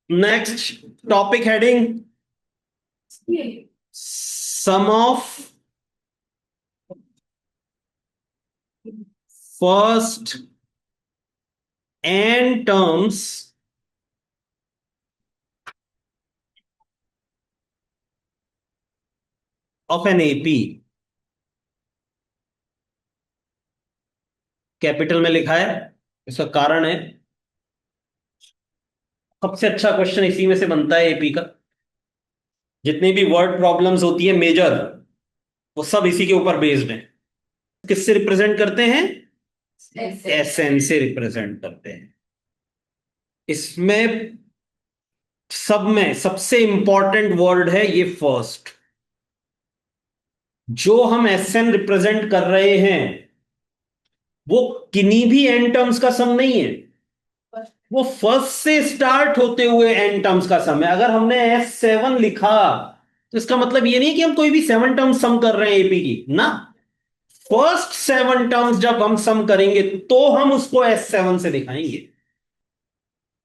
Next topic heading sum of first N terms of an AP. Capital में लिखा है, इसका कारण है सबसे अच्छा क्वेश्चन इसी में से बनता है एपी का। जितनी भी वर्ड प्रॉब्लम्स होती है मेजर, वो सब इसी के ऊपर बेस्ड है। किससे रिप्रेजेंट करते हैं? एसएन से रिप्रेजेंट करते हैं। इसमें सब में सबसे इंपॉर्टेंट वर्ड है ये फर्स्ट। जो हम एसएन रिप्रेजेंट कर रहे हैं वो किन्हीं भी एन टर्म्स का सम नहीं है, वो फर्स्ट से स्टार्ट होते हुए एन टर्म्स का सम है। अगर हमने S7 लिखा तो इसका मतलब ये नहीं कि हम कोई भी 7 टर्म्स सम कर रहे हैं एपी की ना। फर्स्ट 7 टर्म्स जब हम सम करेंगे तो हम उसको S7 से दिखाएंगे।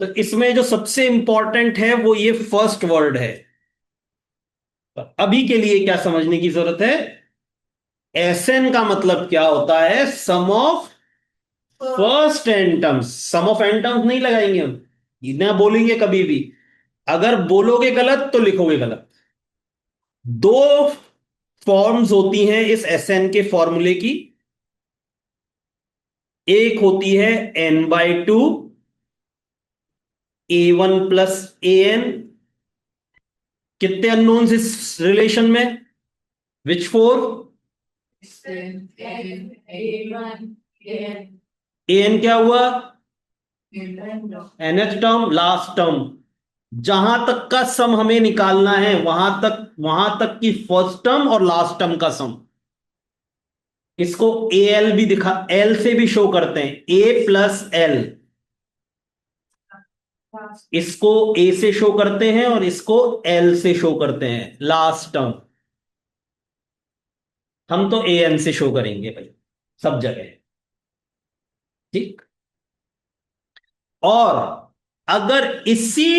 तो इसमें जो सबसे इंपॉर्टेंट है वो ये फर्स्ट वर्ड है। तो अभी के लिए क्या समझने की जरूरत है? Sn का मतलब क्या होता है? Sum of first N terms. Sum of N terms नहीं लगाएंगे हम, ये ना बोलेंगे कभी भी। अगर बोलोगे गलत तो लिखोगे गलत। दो फॉर्म्स होती हैं इस Sn के फॉर्मूले की। एक होती है n/2 a1 + an। कितने अननोन्स इस रिलेशन में? Which four? an क्या हुआ? nth term, last term. जहां तक का सम हमें निकालना है वहां तक की फर्स्ट टर्म और लास्ट टर्म का सम। इसको एल भी दिखा, एल से भी शो करते हैं, a+l। इसको ए से शो करते हैं और इसको एल से शो करते हैं, लास्ट टर्म। हम तो an से शो करेंगे भाई, सब जगह। ठीक। और अगर इसी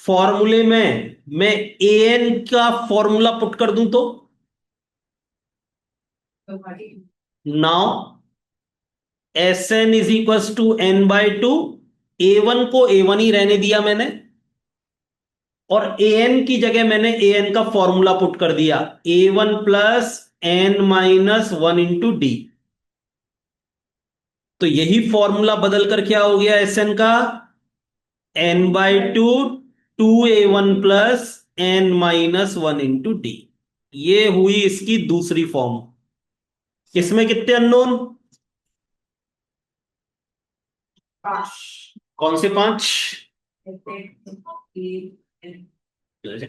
फॉर्मूले में मैं an का फॉर्मूला पुट कर दूं तो नाउ Sn = n/2। a1 को a1 ही रहने दिया मैंने, और an की जगह मैंने an का फॉर्मूला पुट कर दिया, a1 + n - 1 × d। तो यही फॉर्मूला बदल कर क्या हो गया Sn का? n/2 2a1 + n - 1 × d। ये हुई इसकी दूसरी फॉर्म। इसमें कितने अननोन? कौन से 5?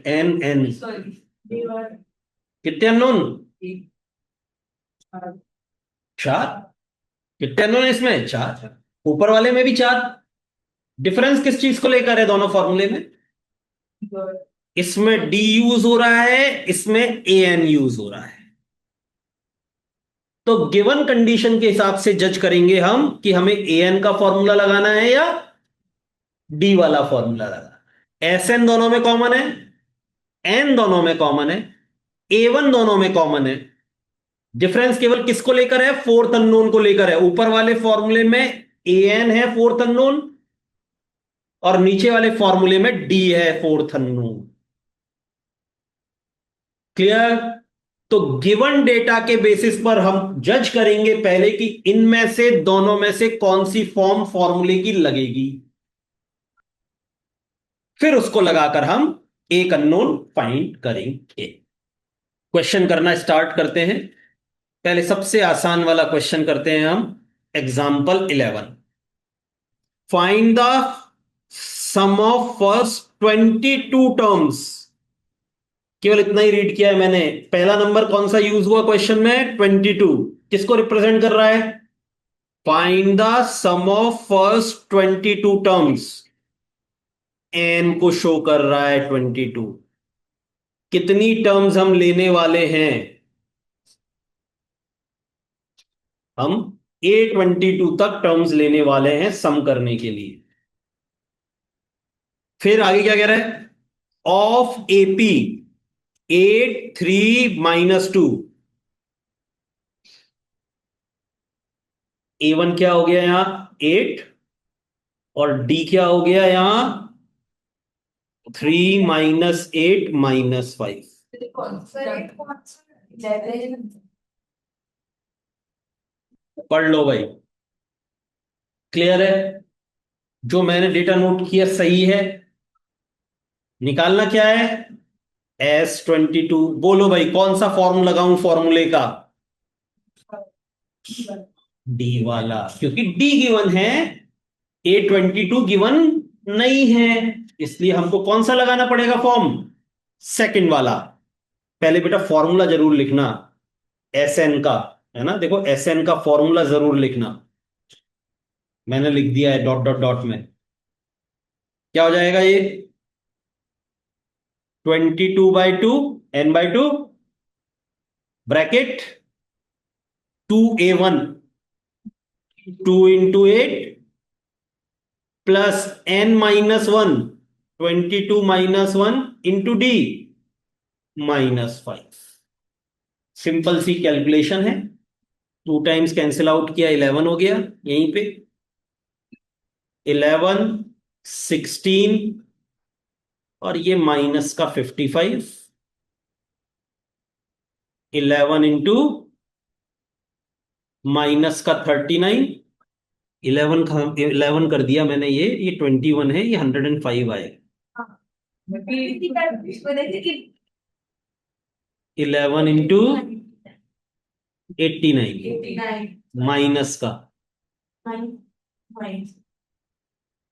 n कितने अननोन? 4। कितने अननोन इसमें? 4। ऊपर वाले में भी 4। डिफरेंस किस चीज को लेकर है दोनों फॉर्मूले में? इसमें d यूज हो रहा है, इसमें an यूज हो रहा है। तो गिवन कंडीशन के हिसाब से जज करेंगे हम कि हमें an का फॉर्मूला लगाना है या d वाला फॉर्मूला लगाना। Sn दोनों में कॉमन है, n दोनों में कॉमन है, a1 दोनों में कॉमन है। डिफरेंस केवल किसको लेकर है? फोर्थ अननोन को लेकर है। ऊपर वाले फॉर्मूले में an है फोर्थ अननोन, और नीचे वाले फॉर्मूले में d है फोर्थ अननोन। क्लियर? तो गिवन डेटा के बेसिस पर हम जज करेंगे पहले कि इनमें से दोनों में से कौन सी फॉर्म फॉर्मूले की लगेगी, फिर उसको लगाकर हम एक अननोन फाइंड करेंगे। क्वेश्चन करना स्टार्ट करते हैं। पहले सबसे आसान वाला क्वेश्चन करते हैं हम। Example 11। Find the sum of first 22 terms. केवल इतना ही रीड किया है मैंने। पहला नंबर कौन सा यूज हुआ क्वेश्चन में? 22। किसको रिप्रेजेंट कर रहा है? Find the sum of first 22 terms. N को शो कर रहा है 22। कितनी टर्म्स हम लेने वाले हैं? हम A22 तक टर्म्स लेने वाले हैं सम करने के लिए। फिर आगे क्या कह रहा है, ऑफ एपी 8 3 -2, A1 क्या हो गया यहां 8, और डी क्या हो गया यहां 3 -8 -5। पढ़ लो भाई, क्लियर है? जो मैंने डेटा नोट किया सही है। निकालना क्या है, S22। बोलो भाई कौन सा फॉर्म लगाऊं फॉर्मूले का, डी वाला, क्योंकि डी गिवन है, A22 गिवन नहीं है, इसलिए हमको कौन सा लगाना पड़ेगा फॉर्म, सेकंड वाला। पहले बेटा फॉर्मूला जरूर लिखना, SN का, है ना, देखो SN का फॉर्मूला जरूर लिखना, मैंने लिख दिया है डॉट डॉट डॉट में। क्या हो जाएगा ये, 22/2 N/2 bracket 2A1 2 × 8 plus N-1 22 -1 into D -5। Simple सी कैलकुलेशन है, 2 टाइम्स कैंसिल आउट किया 11 हो गया, यहीं पे 11 16, और ये माइनस का 55, 11 इंटू माइनस का 39, 11 कर दिया मैंने, ये 21 है, ये 105 आए, 11 इंटू 89 माइनस का,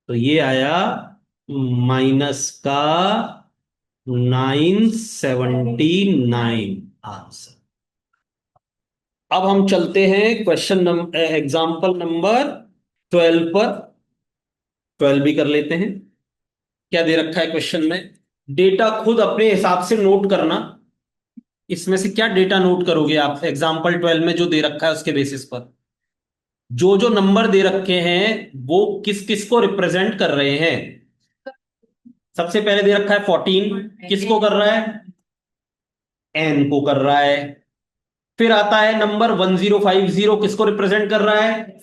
तो ये आया माइनस का 979 आंसर। अब हम चलते हैं क्वेश्चन नंबर, एग्जाम्पल नंबर 12 पर। 12 भी कर लेते हैं। क्या दे रखा है क्वेश्चन में, डेटा खुद अपने हिसाब से नोट करना। इसमें से क्या डेटा नोट करोगे आप एग्जाम्पल 12 में जो दे रखा है उसके बेसिस पर, जो जो नंबर दे रखे हैं वो किस किस को रिप्रेजेंट कर रहे हैं। सबसे पहले दे रखा है 14, किसको कर रहा है, एन को कर रहा है। फिर आता है नंबर 1050, किसको रिप्रेजेंट कर रहा है,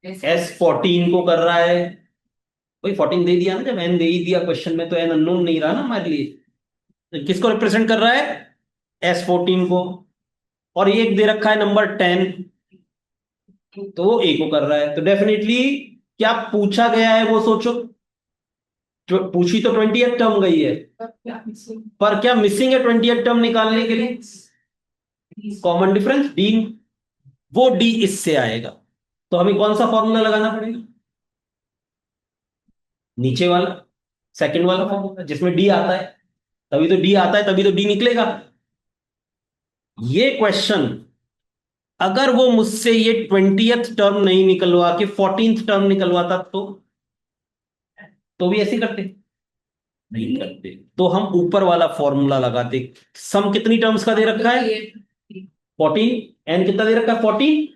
S14 को कर रहा है। वही 14 दे दिया ना, जब एन दे ही दिया क्वेश्चन में तो एन अननोन नहीं रहा ना हमारे लिए, तो किसको रिप्रेजेंट कर रहा है, S14 को। और ये एक दे रखा है नंबर 10, तो वो ए को कर रहा है। तो डेफिनेटली क्या पूछा गया है वो सोचो, जो पूछी तो 20th टर्म गई है, पर क्या मिसिंग है 20th टर्म निकालने के लिए, कॉमन डिफरेंस डी, वो डी इससे आएगा। तो हमें कौन सा फॉर्मूला लगाना पड़ेगा, नीचे वाला, सेकंड वाला फॉर्मूला जिसमें डी आता है, तभी तो डी आता है, तभी तो डी निकलेगा। ये क्वेश्चन अगर वो मुझसे ये 20th टर्म नहीं निकलवा के 14th टर्म निकलवाता तो भी ऐसे करते, नहीं करते, तो हम ऊपर वाला फॉर्मूला लगाते। सम कितनी टर्म्स का दे रखा है, 14, एन कितना दे रखा है 14,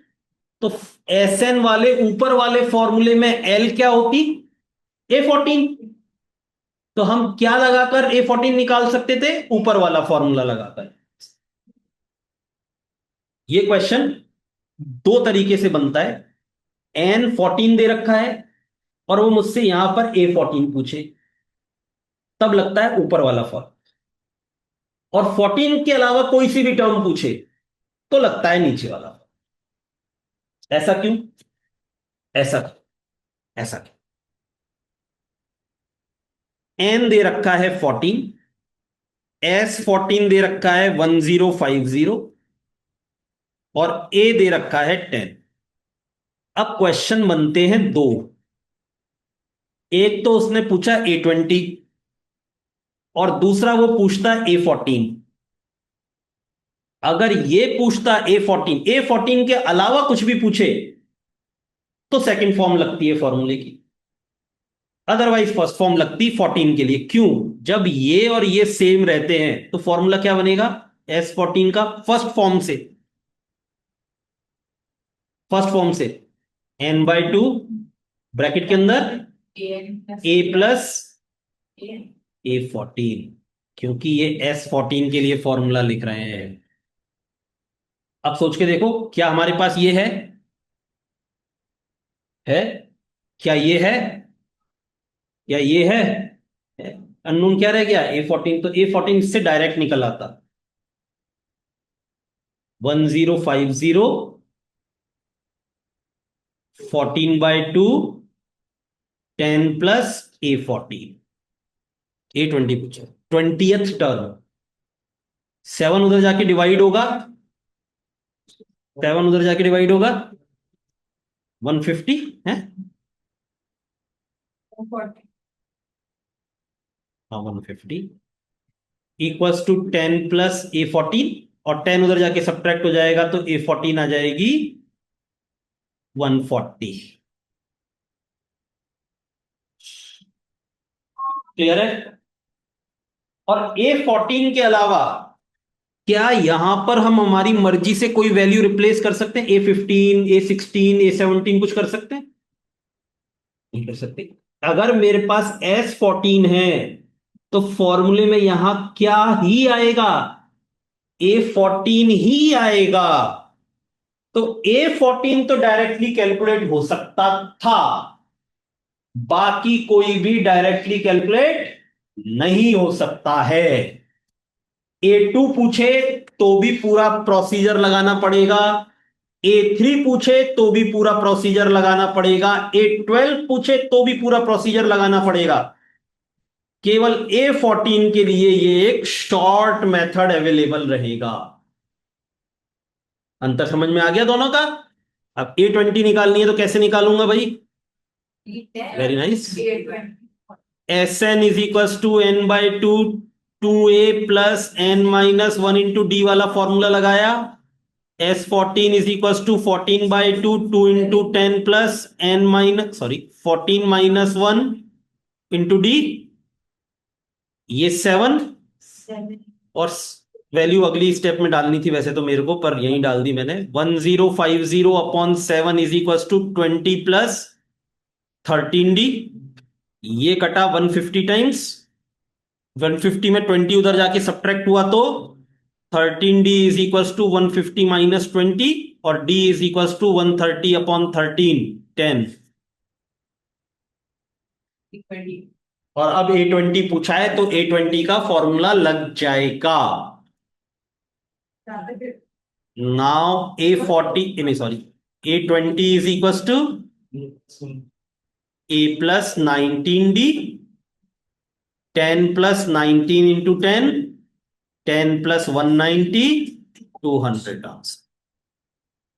तो एस एन वाले ऊपर वाले फॉर्मूले में एल क्या होती, A14। तो हम क्या लगाकर A14 निकाल सकते थे, ऊपर वाला फॉर्मूला लगाकर। ये क्वेश्चन दो तरीके से बनता है, N14 दे रखा है और वो मुझसे यहां पर A14 पूछे, तब लगता है ऊपर वाला फॉर्म, और 14 के अलावा कोई सी भी टर्म पूछे तो लगता है नीचे वाला फॉर्म। ऐसा क्यों, ऐसा क्यों, ऐसा क्यों, एन दे रखा है 14, S14 दे रखा है 1050, और ए दे रखा है 10। अब क्वेश्चन बनते हैं दो, एक तो उसने पूछा A20 और दूसरा वो पूछता A14। अगर ये पूछता A14 के अलावा कुछ भी पूछे तो सेकंड फॉर्म लगती है फॉर्मूले की, अदरवाइज फर्स्ट फॉर्म लगती 14 के लिए। क्यों, जब ये और ये सेम रहते हैं तो फॉर्मूला क्या बनेगा, S14 का फर्स्ट फॉर्म से N/2 ब्रैकेट के अंदर A प्लस A14, क्योंकि ये S14 के लिए फॉर्मूला लिख रहे हैं। अब सोच के देखो, क्या हमारे पास ये है क्या ये है, या ये है? अननोन क्या रह गया? A14, तो A14 इससे डायरेक्ट निकल आता। 1050, 14/2, 10 + A14, A20 पूछा। 20th टर्म, 7 उधर जाके डिवाइड होगा, 150 है। हाँ, 150 इक्वल्स टू 10 + A14, और 10 उधर जाके सब्ट्रैक्ट हो जाएगा तो A14 आ जाएगी 140। क्लियर है? और A14 के अलावा क्या यहां पर हम हमारी मर्जी से कोई वैल्यू रिप्लेस कर सकते हैं? A15, A16, A17 कुछ कर सकते हैं? नहीं कर सकते। अगर मेरे पास S14 है तो फॉर्मूले में यहां क्या ही आएगा? A14 ही आएगा। तो A14 तो डायरेक्टली कैलकुलेट हो सकता था, बाकी कोई भी डायरेक्टली कैलकुलेट नहीं हो सकता है। A2 पूछे तो भी पूरा प्रोसीजर लगाना पड़ेगा, A3 पूछे तो भी पूरा प्रोसीजर लगाना पड़ेगा, A12 पूछे तो भी पूरा प्रोसीजर लगाना पड़ेगा। केवल A14 के लिए ये एक शॉर्ट मेथड अवेलेबल रहेगा। अंतर समझ में आ गया दोनों का? अब A20 निकालनी है तो कैसे निकालूंगा भाई? Very nice. Sn is equal to n/2, 2a + n - 1 into d वाला फॉर्मूला लगाया। S14 is equal to 14/2, 2 into 10 + n - 14 - 1 into d, ये 7। और वैल्यू अगली स्टेप में डालनी थी वैसे तो मेरे को, पर यहीं डाल दी मैंने। 1050/7 इज इक्वल टू 20 + 13d। ये कटा 150 टाइम्स, 150 में 20 उधर जाके सब्ट्रैक्ट हुआ तो 13d इज इक्वल टू 150 - 20, और d इज इक्वल टू 130/13, 10। और अब A20 पूछा है तो A20 का फॉर्मूला लग जाएगा। नाउ A40, नहीं sorry, A20 is equal to A + 19d, 10 + 19 into 10, 10 + 190, 200 terms.